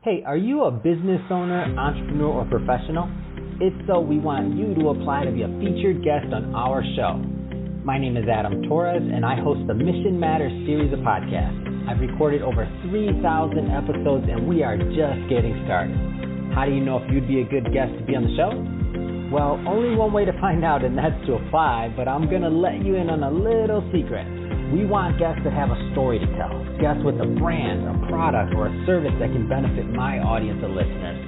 Hey, are you a business owner, entrepreneur, or professional? If so, we want you to apply to be a featured guest on our show. My name is Adam Torres, and I host the Mission Matters series of podcasts. I've recorded over 3,000 episodes, and we are just getting started. How do you know if you'd be a good guest to be on the show? Well, only one way to find out, and that's to apply, but I'm going to let you in on a little secret. We want guests that have a story to tell, guests with a brand, a product, or a service that can benefit my audience of listeners.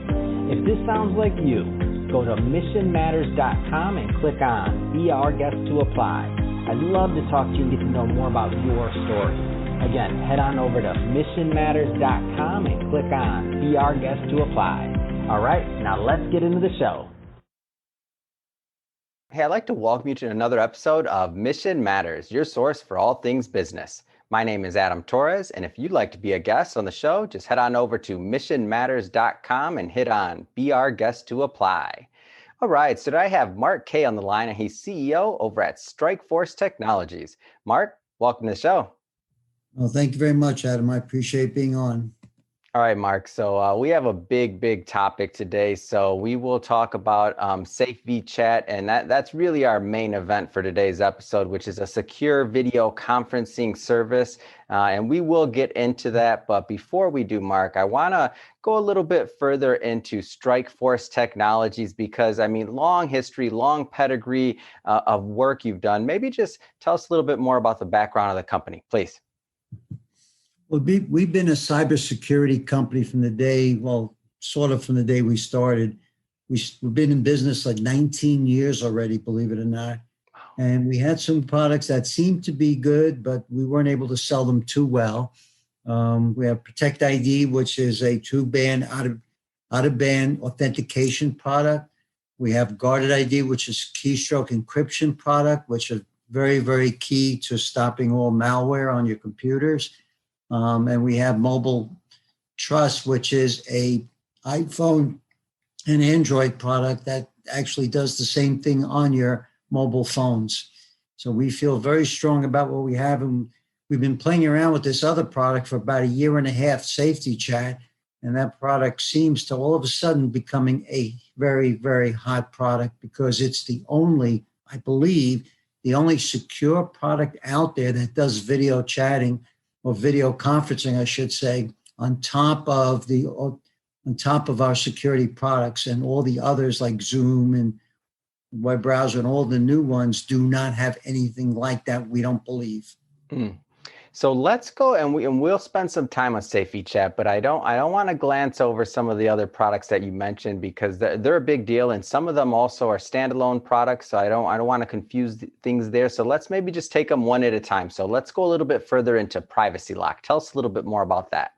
If this sounds like you, go to missionmatters.com and click on Be Our Guest to Apply. I'd love to talk to you and get to know more about your story. Again, head on over to missionmatters.com and click on Be Our Guest to Apply. All right, now let's get into the show. Hey, I'd like to welcome you to another episode of Mission Matters, your source for all things business. My name is Adam Torres, and if you'd like to be a guest on the show, just head on over to missionmatters.com and hit on Be Our Guest to Apply. All right, so today I have Mark Kay on the line, and he's CEO over at StrikeForce Technologies. Mark, welcome to the show. Well, thank you very much, Adam. I appreciate being on. All right, Mark. So we have a big topic today. So we will talk about Safe vChat, and that's really our main event for today's episode, which is a secure video conferencing service. And we will get into that. But before we do, Mark, I want to go a little bit further into StrikeForce Technologies because, I mean, long history, long pedigree of work you've done. Maybe just tell us a little bit more about the background of the company, please. Well, we've been a cybersecurity company from the day, sort of from the day we started. We've been in business like 19 years already, believe it or not. And we had some products that seemed to be good, but we weren't able to sell them too well. We have Protect ID, which is a two-band, out-of-band authentication product. We have Guarded ID, which is keystroke encryption product, which is very, very key to stopping all malware on your computers. And we have Mobile Trust, which is a iPhone and Android product that actually does the same thing on your mobile phones. So we feel very strong about what we have. And we've been playing around with this other product for about a year and a half, Safety Chat. And that product seems to all of a sudden becoming a very, very hot product because it's the only, I believe, the only secure product out there that does video chatting or video conferencing, I should say, on top of our security products, and all the others like Zoom and web browser and all the new ones do not have anything like that. We don't believe. So let's go and we'll spend some time on Safety Chat, but I don't want to glance over some of the other products that you mentioned because they're a big deal, and some of them also are standalone products. So I don't want to confuse things there. So let's maybe just take them one at a time. So let's go a little bit further into Privacy Lock. Tell us a little bit more about that.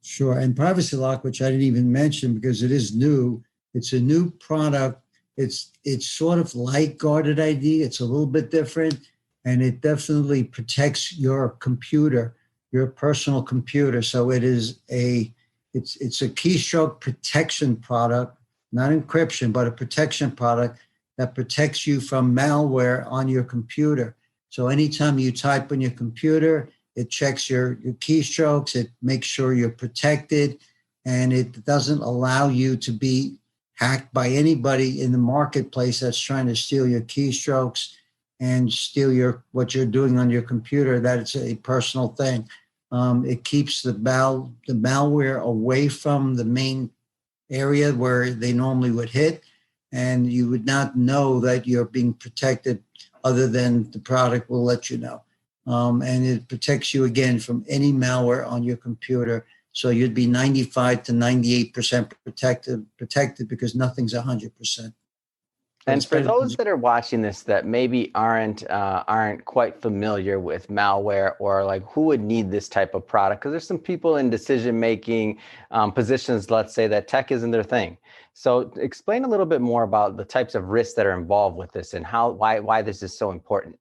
Sure. And Privacy Lock, which I didn't even mention because it is new. It's a new product. It's sort of like Guarded ID. It's a little bit different. And it definitely protects your computer, your personal computer. So it's a keystroke protection product, not encryption, but a protection product that protects you from malware on your computer. So anytime you type on your computer, it checks your keystrokes, it makes sure you're protected, and it doesn't allow you to be hacked by anybody in the marketplace that's trying to steal your keystrokes and steal what you're doing on your computer. That it's a personal thing. It keeps the malware away from the main area where they normally would hit, and you would not know that you're being protected other than the product will let you know. And it protects you, again, from any malware on your computer. So you'd be 95 to 98% protected because nothing's 100%. And for those that are watching this that maybe aren't quite familiar with malware, or like who would need this type of product, because there's some people in decision-making positions, let's say, that tech isn't their thing. So explain a little bit more about the types of risks that are involved with this and why this is so important.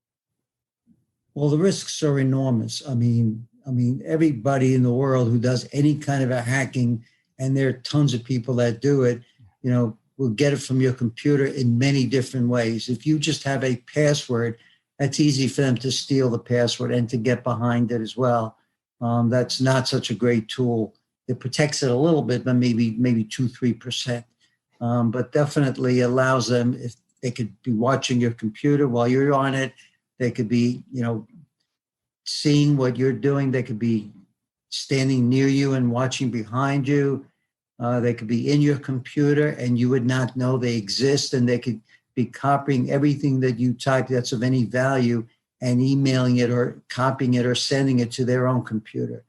Well, the risks are enormous. I mean, everybody in the world who does any kind of a hacking, and there are tons of people that do it, will get it from your computer in many different ways. If you just have a password, that's easy for them to steal the password and to get behind it as well. That's not such a great tool. It protects it a little bit, but maybe 2-3%. But definitely allows them, if they could be watching your computer while you're on it, they could be, seeing what you're doing. They could be standing near you and watching behind you. They could be in your computer and you would not know they exist, and they could be copying everything that you type that's of any value and emailing it or copying it or sending it to their own computer.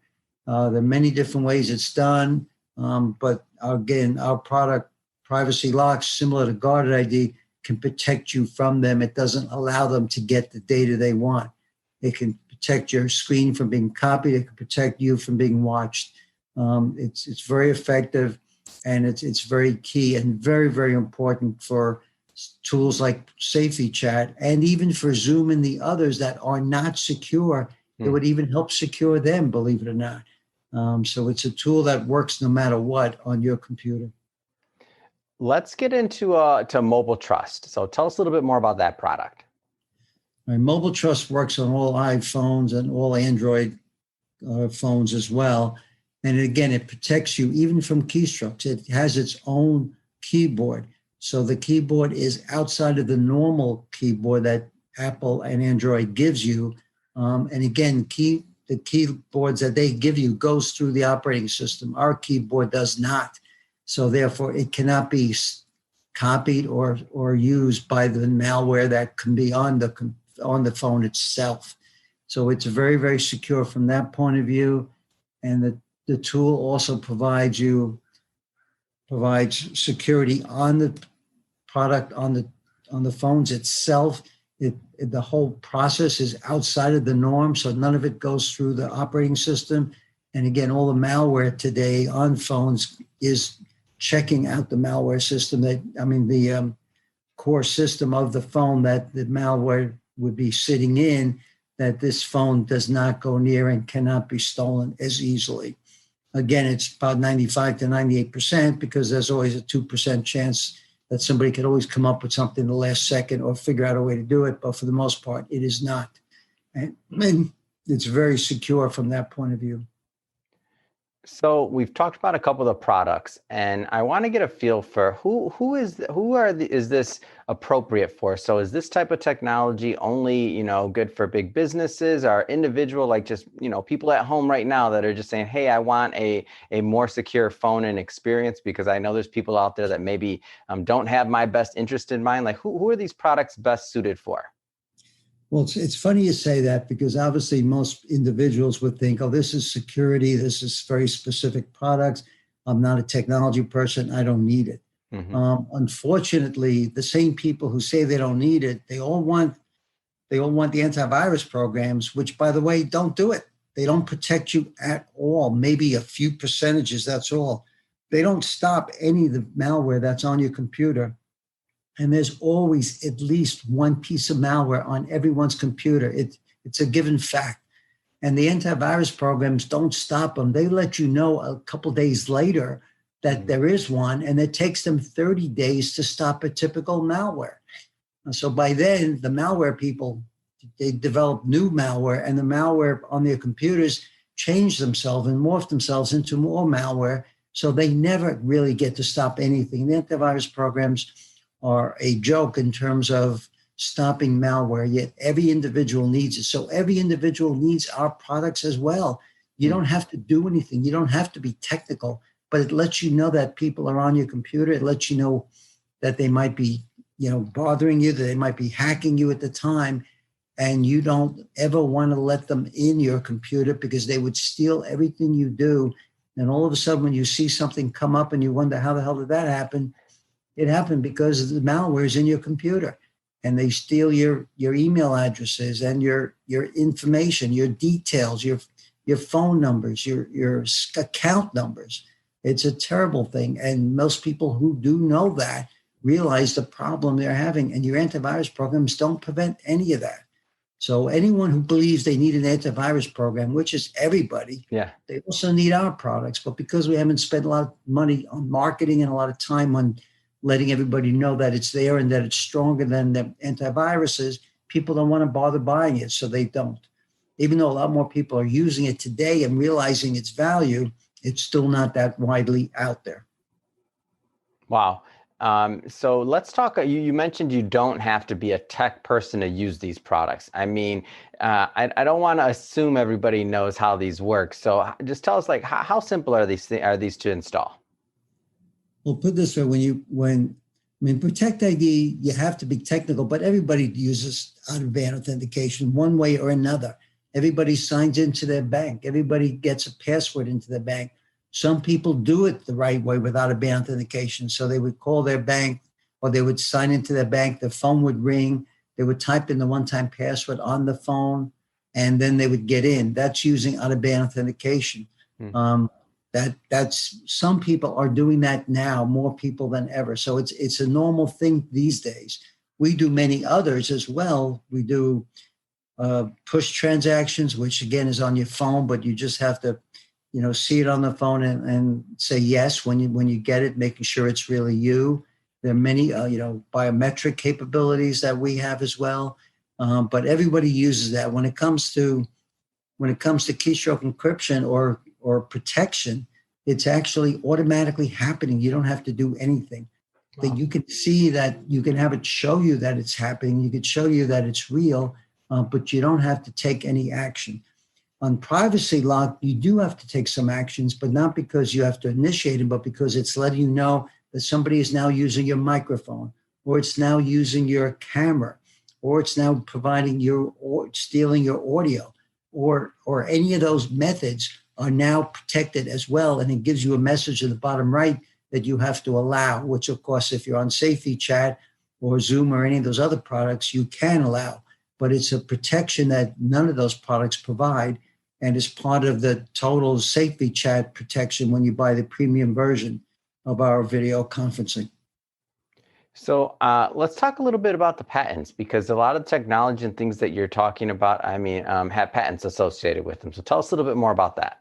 There are many different ways it's done, but again, our product, Privacy Locks, similar to Guarded ID, can protect you from them. It doesn't allow them to get the data they want. It can protect your screen from being copied. It can protect you from being watched. It's very effective, and it's very key and very, very important for tools like Safety Chat, and even for Zoom and the others that are not secure. It would even help secure them, believe it or not. So it's a tool that works no matter what on your computer. Let's get into to Mobile Trust. So tell us a little bit more about that product. Right, Mobile Trust works on all iPhones and all Android phones as well. And again, it protects you even from keystrokes. It has its own keyboard. So the keyboard is outside of the normal keyboard that Apple and Android gives you. And again, the keyboards that they give you goes through the operating system. Our keyboard does not. So therefore, it cannot be copied or used by the malware that can be on the phone itself. So it's very, very secure from that point of view. And the tool also provides security on the product, on the phones itself. The whole process is outside of the norm, so none of it goes through the operating system. And again, all the malware today on phones is checking out the malware system, the core system of the phone that the malware would be sitting in, that this phone does not go near and cannot be stolen as easily. Again, it's about 95 to 98% because there's always a 2% chance that somebody could always come up with something the last second or figure out a way to do it. But for the most part, it is not. And it's very secure from that point of view. So we've talked about a couple of the products, and I want to get a feel for is this appropriate for? So is this type of technology only, good for big businesses or individual, like just, people at home right now that are just saying, hey, I want a more secure phone and experience, because I know there's people out there that maybe don't have my best interest in mind. Like who are these products best suited for? Well, it's funny you say that, because obviously most individuals would think, oh, this is security. This is very specific products. I'm not a technology person. I don't need it. Mm-hmm. Unfortunately, the same people who say they don't need it, they all want the antivirus programs, which, by the way, don't do it. They don't protect you at all. Maybe a few percentages, that's all. They don't stop any of the malware that's on your computer. And there's always at least one piece of malware on everyone's computer. It's a given fact. And the antivirus programs don't stop them. They let you know a couple days later that there is one, and it takes them 30 days to stop a typical malware. So by then, the malware people, they develop new malware, and the malware on their computers change themselves and morph themselves into more malware. So they never really get to stop anything. The antivirus programs are a joke in terms of stopping malware, yet every individual needs it. So every individual needs our products as well. You don't have to do anything. You don't have to be technical, but it lets you know that people are on your computer. It lets you know that they might be, bothering you, that they might be hacking you at the time. And you don't ever want to let them in your computer, because they would steal everything you do. And all of a sudden, when you see something come up and you wonder, how the hell did that happen? It happened because the malware is in your computer, and they steal your email addresses and your information, your details, your phone numbers, your account numbers. It's a terrible thing. And most people who do know that realize the problem they're having, and your antivirus programs don't prevent any of that. So anyone who believes they need an antivirus program, which is everybody, they also need our products. But because we haven't spent a lot of money on marketing and a lot of time on letting everybody know that it's there and that it's stronger than the antiviruses, people don't want to bother buying it, so they don't. Even though a lot more people are using it today and realizing its value, It's still not that widely out there. Wow. So let's talk. You mentioned you don't have to be a tech person to use these products. I mean, I don't want to assume everybody knows how these work. So just tell us, like, how simple are these to install? Well, put it this way, Protect ID, you have to be technical, but everybody uses out-of-band authentication one way or another. Everybody signs into their bank. Everybody gets a password into their bank. Some people do it the right way without a band authentication. So they would call their bank, or they would sign into their bank. The phone would ring. They would type in the one-time password on the phone, and then they would get in. That's using out-of-band authentication. That's some people are doing that now, more people than ever. So it's a normal thing these days. We do many others as well. We do push transactions, which again is on your phone, but you just have to, see it on the phone and say yes when you get it, making sure it's really you. There are many, biometric capabilities that we have as well, but everybody uses that. When it comes to keystroke encryption or protection, it's actually automatically happening. You don't have to do anything. Wow. That you can see that, you can have it show you that it's happening. You could show you that it's real, but you don't have to take any action. On privacy lock, you do have to take some actions, but not because you have to initiate it, but because it's letting you know that somebody is now using your microphone, or it's now using your camera, or it's now providing or stealing your audio, or any of those methods are now protected as well. And it gives you a message at the bottom right that you have to allow, which of course, if you're on Safety Chat or Zoom or any of those other products, you can allow. But it's a protection that none of those products provide, and is part of the total Safety Chat protection when you buy the premium version of our video conferencing. So let's talk a little bit about the patents, because a lot of technology and things that you're talking about, have patents associated with them. So tell us a little bit more about that.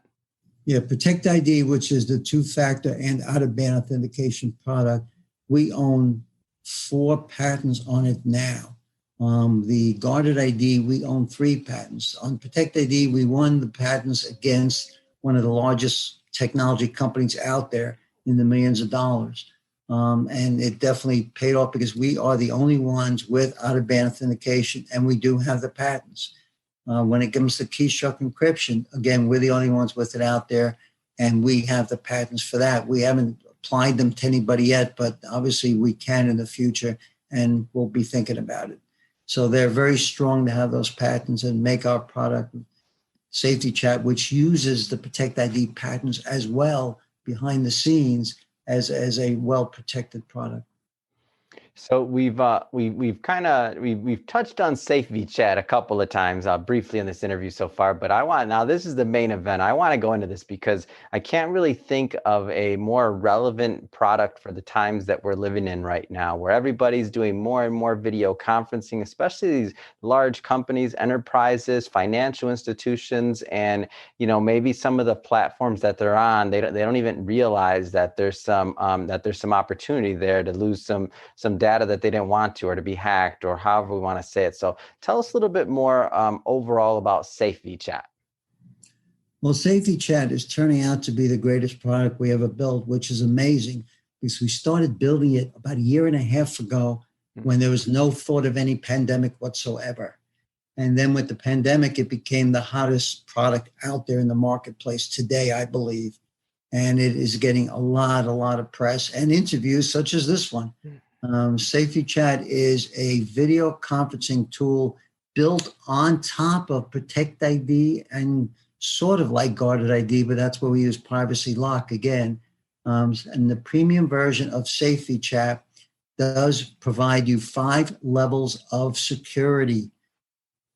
Yeah, Protect ID, which is the two-factor and out-of-band authentication product, we own 4 patents on it now. The guarded ID, we own 3 patents. On Protect ID, we won the patents against one of the largest technology companies out there in the millions of dollars. And it definitely paid off because we are the only ones with out-of-band authentication, and we do have the patents. When it comes to keystroke encryption, again, we're the only ones with it out there, and we have the patents for that. We haven't applied them to anybody yet, but obviously we can in the future, and we'll be thinking about it. So they're very strong to have those patents and make our product Safety Chat, which uses the Protect ID patents as well behind the scenes as a well-protected product. So we've touched on Safety Chat a couple of times briefly in this interview so far, but now this is the main event. I want to go into this because I can't really think of a more relevant product for the times that we're living in right now, where everybody's doing more and more video conferencing, especially these large companies, enterprises, financial institutions, and maybe some of the platforms that they're on, they don't even realize that there's some opportunity there to lose some data that they didn't want to, or to be hacked, or however we want to say it. So tell us a little bit more overall about Safety Chat. Well, Safety Chat is turning out to be the greatest product we ever built, which is amazing because we started building it about 1.5 years ago when there was no thought of any pandemic whatsoever. And then with the pandemic, it became the hottest product out there in the marketplace today, I believe. And it is getting a lot of press and interviews such as this one. Safety Chat is a video conferencing tool built on top of Protect ID and sort of like guarded ID, but that's where we use privacy lock again. And the premium version of Safety Chat does provide you 5 levels of security.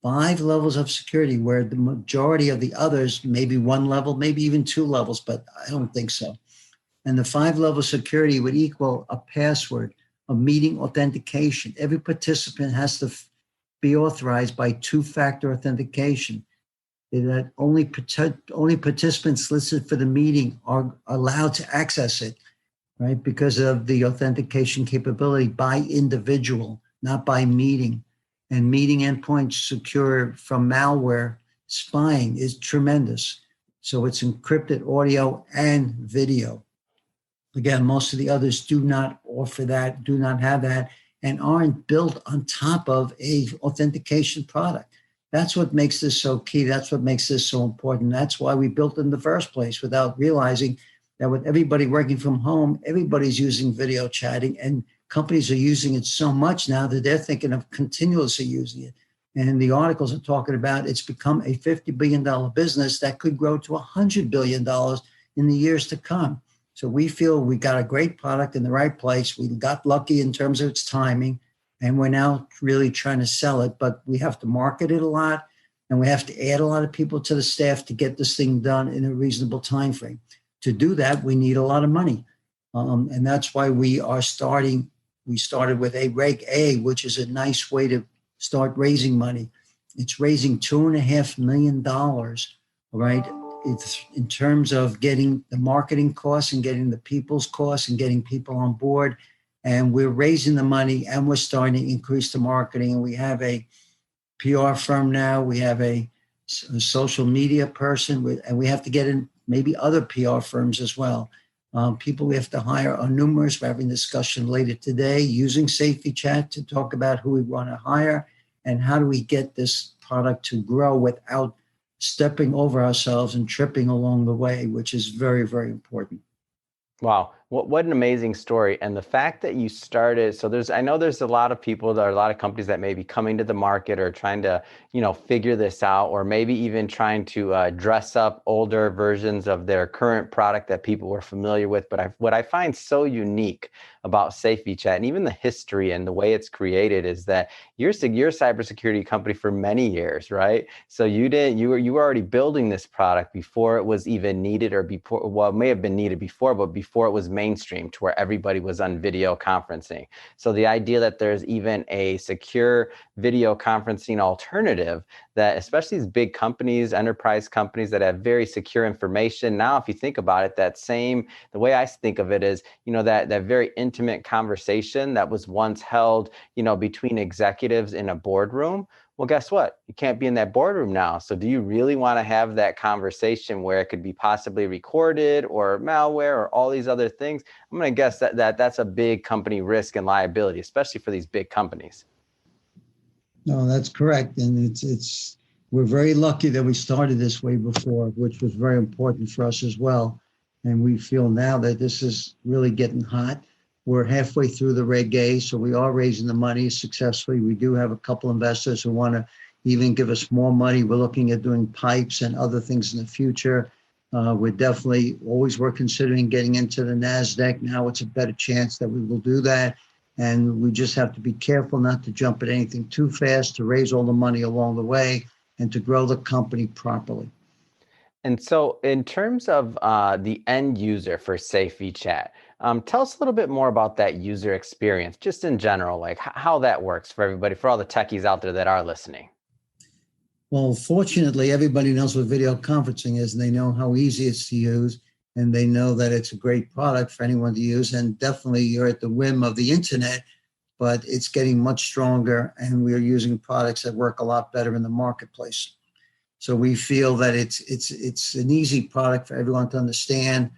5 levels of security, where the majority of the others, maybe 1 level, maybe even 2 levels, but I don't think so. And the 5-level security would equal a password, a meeting authentication. Every participant has to be authorized by 2-factor authentication. That only participants listed for the meeting are allowed to access it, right? Because of the authentication capability by individual, not by meeting. And meeting endpoints secure from malware spying is tremendous. So it's encrypted audio and video. Again, most of the others do not offer that, do not have that, and aren't built on top of a authentication product. That's what makes this so key. That's what makes this so important. That's why we built it in the first place, without realizing that with everybody working from home, everybody's using video chatting, and companies are using it so much now that they're thinking of continuously using it. And the articles are talking about it's become a $50 billion business that could grow to $100 billion in the years to come. So we feel we got a great product in the right place. We got lucky in terms of its timing, and we're now really trying to sell it, but we have to market it a lot, and we have to add a lot of people to the staff to get this thing done in a reasonable time frame. To do that, we need a lot of money. And that's why we started with a Reg A, which is a nice way to start raising money. It's raising $2.5 million, right? It's in terms of getting the marketing costs and getting the people's costs and getting people on board. And we're raising the money, and we're starting to increase the marketing. And we have a PR firm now. We have a social media person, and we have to get in maybe other PR firms as well. People we have to hire are numerous. We're having a discussion later today using Safety Chat to talk about who we want to hire and how do we get this product to grow without stepping over ourselves and tripping along the way, which is very, very important. Wow. What an amazing story. And the fact that you started, so I know there's a lot of people, there are a lot of companies that may be coming to the market or trying to, figure this out, or maybe even trying to dress up older versions of their current product that people were familiar with. But what I find so unique about Safety Chat and even the history and the way it's created is that you're a cybersecurity company for many years, right? So you were already building this product before it was even needed, or before, well, it may have been needed before, but before it was mainstream to where everybody was on video conferencing. So the idea that there's even a secure video conferencing alternative that, especially these big companies, enterprise companies that have very secure information. Now, if you think about it, the way I think of it is, that very intimate conversation that was once held, between executives in a boardroom. Well, guess what? You can't be in that boardroom now. So do you really want to have that conversation where it could be possibly recorded or malware or all these other things? I'm going to guess that's a big company risk and liability, especially for these big companies. No, that's correct. And we're very lucky that we started this way before, which was very important for us as well. And we feel now that this is really getting hot. We're halfway through the Reg A, so we are raising the money successfully. We do have a couple investors who want to even give us more money. We're looking at doing pipes and other things in the future. We're considering getting into the NASDAQ. Now it's a better chance that we will do that. And we just have to be careful not to jump at anything too fast, to raise all the money along the way and to grow the company properly. And so in terms of the end user for Safety Chat, tell us a little bit more about that user experience, just in general, like how that works for everybody, for all the techies out there that are listening. Well, fortunately, everybody knows what video conferencing is, and they know how easy it's to use, and they know that it's a great product for anyone to use. And definitely you're at the whim of the internet, but it's getting much stronger, and we're using products that work a lot better in the marketplace. So we feel that it's an easy product for everyone to understand.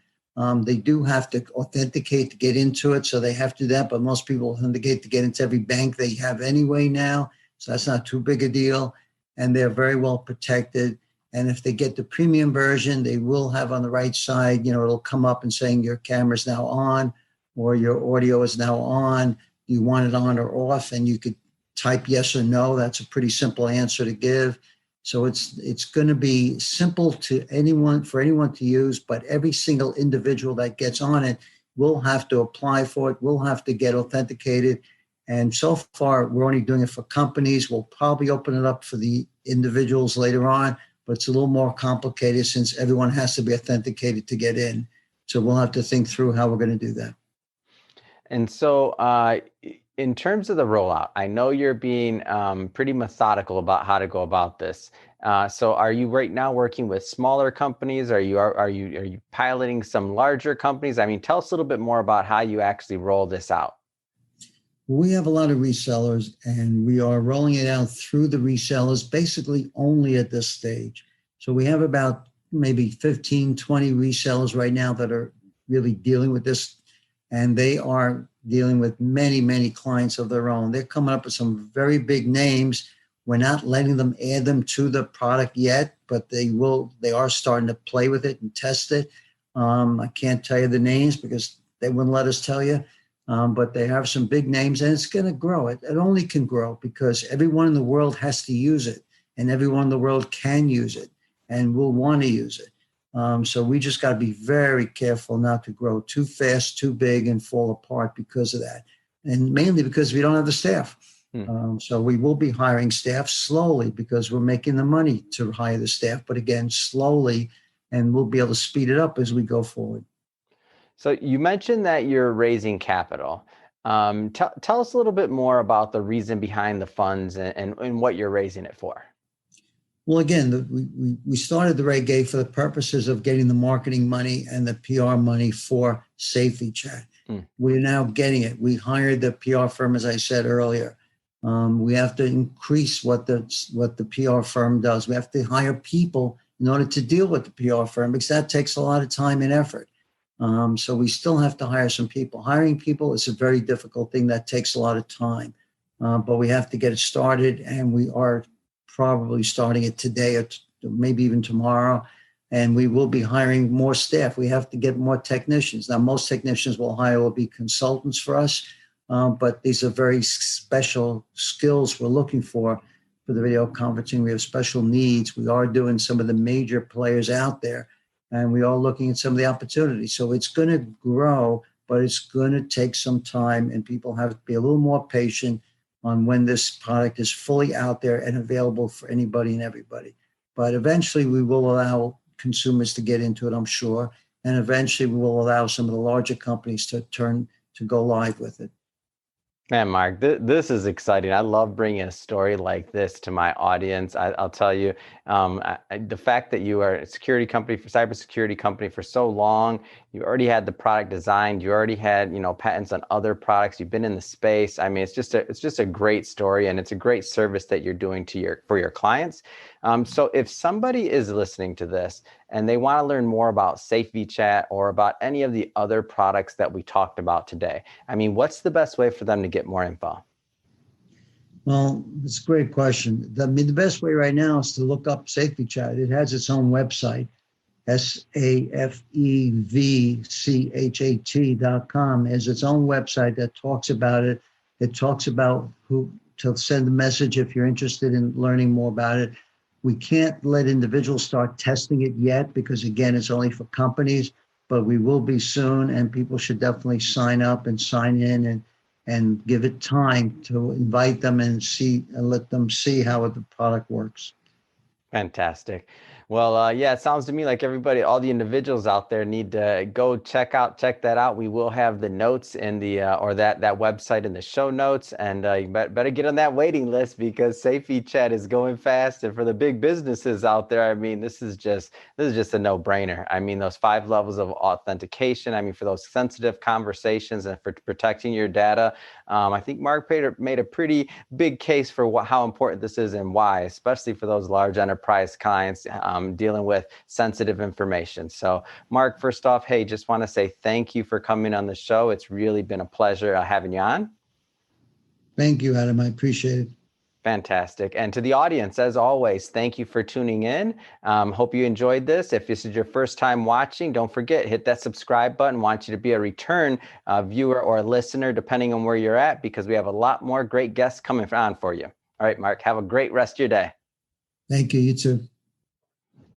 They do have to authenticate to get into it, so they have to do that. But most people authenticate to get into every bank they have anyway now, so that's not too big a deal. And they're very well protected. And if they get the premium version, they will have on the right side, it'll come up and saying your camera's now on or your audio is now on. You want it on or off, and you could type yes or no. That's a pretty simple answer to give. So it's going to be simple for anyone to use, but every single individual that gets on it will have to apply for it, will have to get authenticated. And so far, we're only doing it for companies. We'll probably open it up for the individuals later on, but it's a little more complicated since everyone has to be authenticated to get in. So we'll have to think through how we're going to do that. And so in terms of the rollout, I know you're being pretty methodical about how to go about this. So are you right now working with smaller companies? Are you piloting some larger companies? I mean, tell us a little bit more about how you actually roll this out. We have a lot of resellers, and we are rolling it out through the resellers, basically only at this stage. So we have about maybe 15, 20 resellers right now that are really dealing with this. And they are dealing with many, many clients of their own. They're coming up with some very big names. We're not letting them add them to the product yet, but they are starting to play with it and test it. I can't tell you the names because they wouldn't let us tell you. But they have some big names, and it's going to grow. It only can grow because everyone in the world has to use it, and everyone in the world can use it and will want to use it. So we just got to be very careful not to grow too fast, too big, and fall apart because of that. And mainly because we don't have the staff. So we will be hiring staff slowly because we're making the money to hire the staff, but again, slowly, and we'll be able to speed it up as we go forward. So you mentioned that you're raising capital. Tell us a little bit more about the reason behind the funds and what you're raising it for. Well, again, we started the Ray Gay for the purposes of getting the marketing money and the PR money for SafetyChat. We're now getting it. We hired the PR firm, as I said earlier. We have to increase what the PR firm does. We have to hire people in order to deal with the PR firm because that takes a lot of time and effort. So we still have to hire some people. Hiring people is a very difficult thing that takes a lot of time, but we have to get it started, and we are probably starting it today or maybe even tomorrow, and we will be hiring more staff. We have to get more technicians. Now, most technicians we'll hire will be consultants for us, but these are very special skills we're looking for the video conferencing. We have special needs. We are doing some of the major players out there, and we are looking at some of the opportunities. So it's going to grow, but it's going to take some time, and people have to be a little more patient on when this product is fully out there and available for anybody and everybody. But eventually we will allow consumers to get into it, I'm sure. And eventually we will allow some of the larger companies to go live with it. Man, Mark, this is exciting. I love bringing a story like this to my audience. I'll tell you, the fact that you are a security company, cybersecurity company for so long, you already had the product designed, you already had, patents on other products, you've been in the space. I mean, it's just a great story, and it's a great service that you're doing for your clients. So if somebody is listening to this and they want to learn more about SafetyChat or about any of the other products that we talked about today, I mean, what's the best way for them to get more info? Well, it's a great question. The best way right now is to look up SafetyChat. It has its own website, SafeVChat.com. It has its own website that talks about it. It talks about who to send a message if you're interested in learning more about it. We can't let individuals start testing it yet because, again, it's only for companies, but we will be soon, and people should definitely sign up and sign in and give it time to invite them and let them see how the product works. Fantastic. Well, yeah, it sounds to me like all the individuals out there need to go check that out. We will have the notes in the or that website in the show notes, and you better get on that waiting list because SafetyChat is going fast. And for the big businesses out there, I mean, this is just a no-brainer. I mean, those 5 levels of authentication. I mean, for those sensitive conversations and for protecting your data. I think Mark made a pretty big case for how important this is and why, especially for those large enterprise clients dealing with sensitive information. So, Mark, first off, hey, just want to say thank you for coming on the show. It's really been a pleasure having you on. Thank you, Adam. I appreciate it. Fantastic. And to the audience, as always, thank you for tuning in. Hope you enjoyed this. If this is your first time watching, don't forget, hit that subscribe button. Want you to be a return viewer or listener, depending on where you're at, because we have a lot more great guests coming on for you. All right, Mark, have a great rest of your day. Thank you. You too.